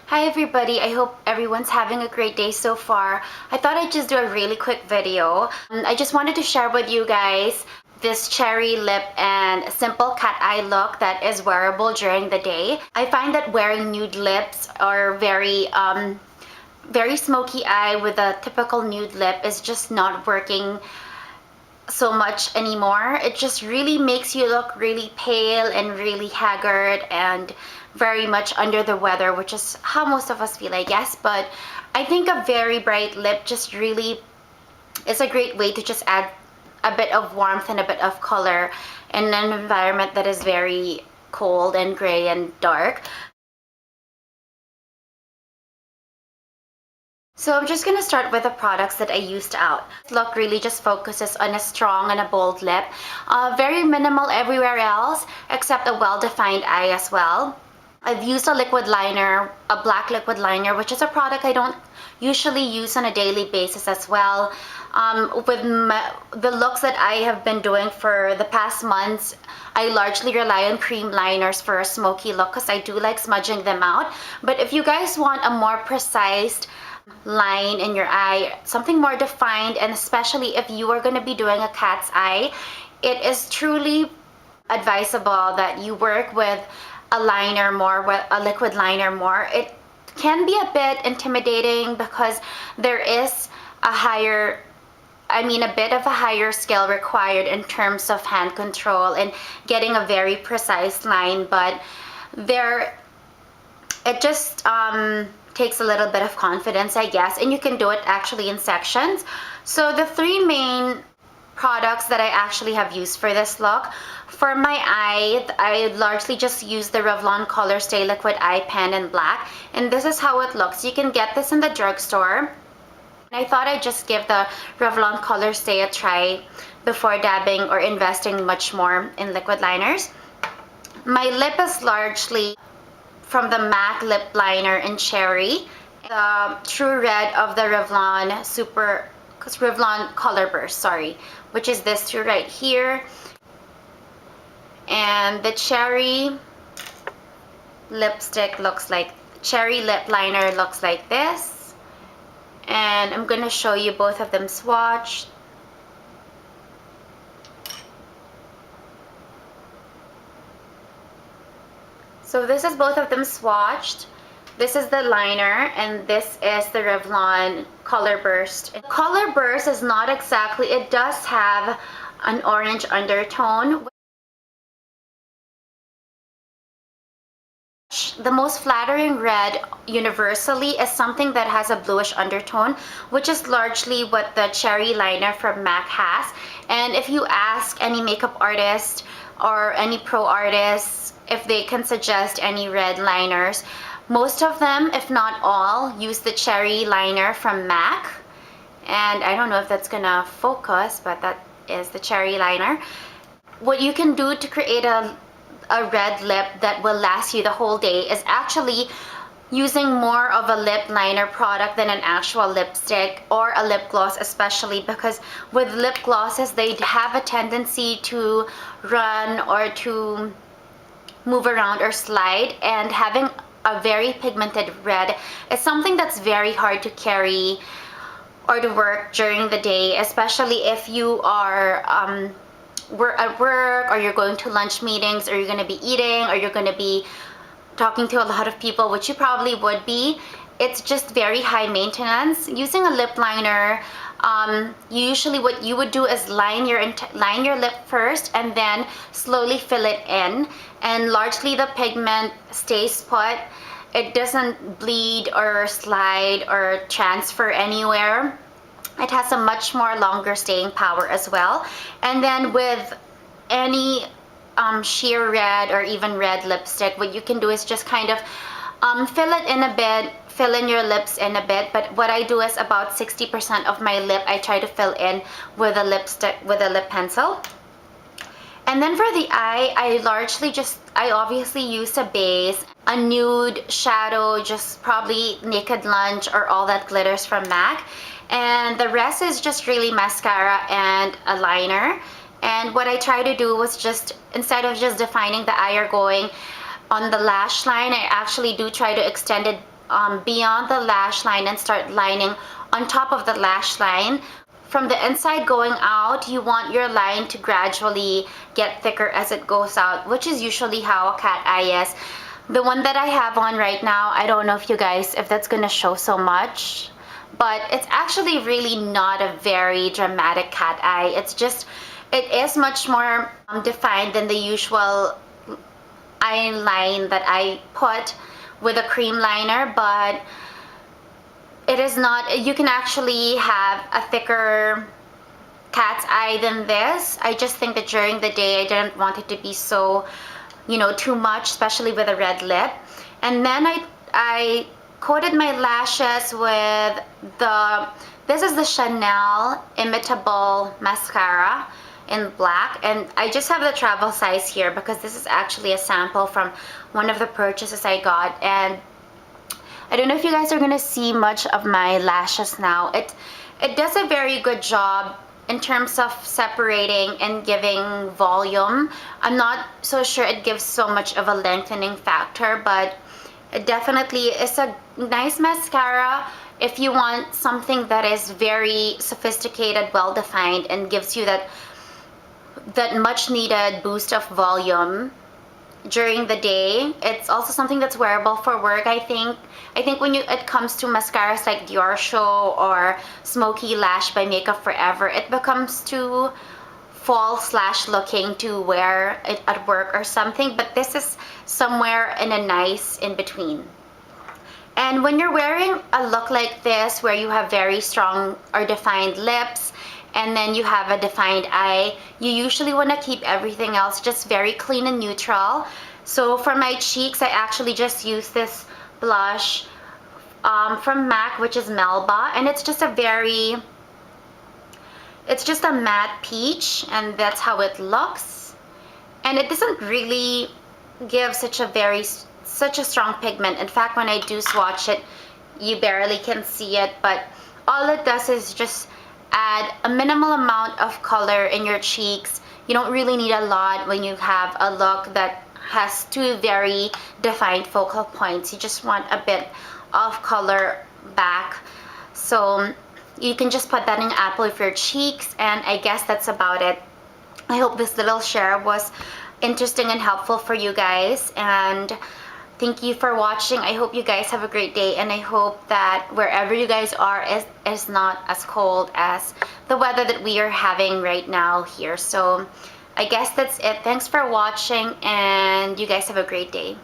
Hi everybody, I hope everyone's having a great day so far. I thought I'd just do a really quick video. I just wanted to share with you guys this cherry lip and simple cat eye look that is wearable during the day. I find that wearing nude lips or very smoky eye with a typical nude lip is just not working so much anymore. It just really makes you look really pale and really haggard and very much under the weather, which is how most of us feel, I guess. But I think a very bright lip just really is a great way to just add a bit of warmth and a bit of color in an environment that is very cold and gray and dark. So I'm just gonna start with the products that I used out. This look really just focuses on a strong and a bold lip. Very minimal everywhere else, except a well-defined eye as well. I've used a liquid liner, a black liquid liner, which is a product I don't usually use on a daily basis as well. With the looks that I have been doing for the past months, I largely rely on cream liners for a smoky look because I do like smudging them out. But if you guys want a more precise line in your eye, something more defined, and especially if you are going to be doing a cat's eye, it is truly advisable that you work with a liner more, with a liquid liner more. It can be a bit intimidating because there is a bit of a higher skill required in terms of hand control and getting a very precise line, but it just takes a little bit of confidence, I guess, and you can do it actually in sections. So the three main products that I actually have used for this look, for my eye, I largely just use the Revlon Colorstay Liquid Eye Pen in black, and this is how it looks. You can get this in the drugstore. I thought I'd just give the Revlon Colorstay a try before dabbing or investing much more in liquid liners. My lip is largely from the MAC lip liner in cherry, the true red of the Revlon Color Burst, sorry, which is this two right here. And the cherry lipstick cherry lip liner looks like this. And I'm gonna show you both of them swatched. So this is both of them swatched. This is the liner and this is the Revlon Color Burst. Color Burst is not exactly, it does have an orange undertone. The most flattering red universally is something that has a bluish undertone, which is largely what the cherry liner from MAC has. And if you ask any makeup artist or any pro artists if they can suggest any red liners, most of them, if not all, use the cherry liner from MAC. And I don't know if that's gonna focus, but that is the cherry liner. What you can do to create a red lip that will last you the whole day is actually using more of a lip liner product than an actual lipstick or a lip gloss, especially because with lip glosses they have a tendency to run or to move around or slide, and having a very pigmented red is something that's very hard to carry or to work during the day, especially if you are at work or you're going to lunch meetings or you're going to be eating or you're going to be talking to a lot of people, which you probably would be. It's just very high maintenance. Using a lip liner, usually what you would do is line your lip first and then slowly fill it in, and largely the pigment stays put. It doesn't bleed or slide or transfer anywhere. It has a much more longer staying power as well. And then with any sheer red or even red lipstick, what you can do is just kind of fill it in a bit, fill in your lips in a bit. But what I do is about 60% of my lip I try to fill in with a lipstick, with a lip pencil. And then for the eye, I obviously use a base. a nude shadow, just probably Naked Lunch or All That Glitters from MAC. And the rest is just really mascara and a liner. And what I try to do was just, instead of just defining the eye or going on the lash line, I actually do try to extend it beyond the lash line and start lining on top of the lash line. From the inside going out, you want your line to gradually get thicker as it goes out, which is usually how a cat eye is. The one that I have on right now, I don't know if you guys, if that's gonna show so much, but it's actually really not a very dramatic cat eye. It's just, it is much more defined than the usual eye line that I put with a cream liner, but it is not, you can actually have a thicker cat's eye than this. I just think that during the day I didn't want it to be so, you know, too much, especially with a red lip. And then I coated my lashes with this is the Chanel Imitable Mascara in black, and I just have the travel size here because this is actually a sample from one of the purchases I got. And I don't know if you guys are gonna see much of my lashes now. It does a very good job in terms of separating and giving volume. I'm not so sure it gives so much of a lengthening factor, but it definitely is a nice mascara if you want something that is very sophisticated, well defined, and gives you that much needed boost of volume during the day. It's also something that's wearable for work, I think. I think when it comes to mascaras like Dior Show or Smoky Lash by Makeup Forever, it becomes too fall/looking to wear it at work or something, but this is somewhere in a nice in between. And when you're wearing a look like this where you have very strong or defined lips and then you have a defined eye, you usually want to keep everything else just very clean and neutral. So for my cheeks, I actually just use this blush from MAC, which is Melba, and it's just a matte peach, and that's how it looks. And it doesn't really give such a strong pigment. In fact, when I do swatch it, you barely can see it, but all it does is just add a minimal amount of color in your cheeks. You don't really need a lot when you have a look that has two very defined focal points. You just want a bit of color back. So you can just put that in apple of your cheeks, and I guess that's about it. I hope this little share was interesting and helpful for you guys, and thank you for watching. I hope you guys have a great day, and I hope that wherever you guys are is not as cold as the weather that we are having right now here. So I guess that's it. Thanks for watching, and you guys have a great day.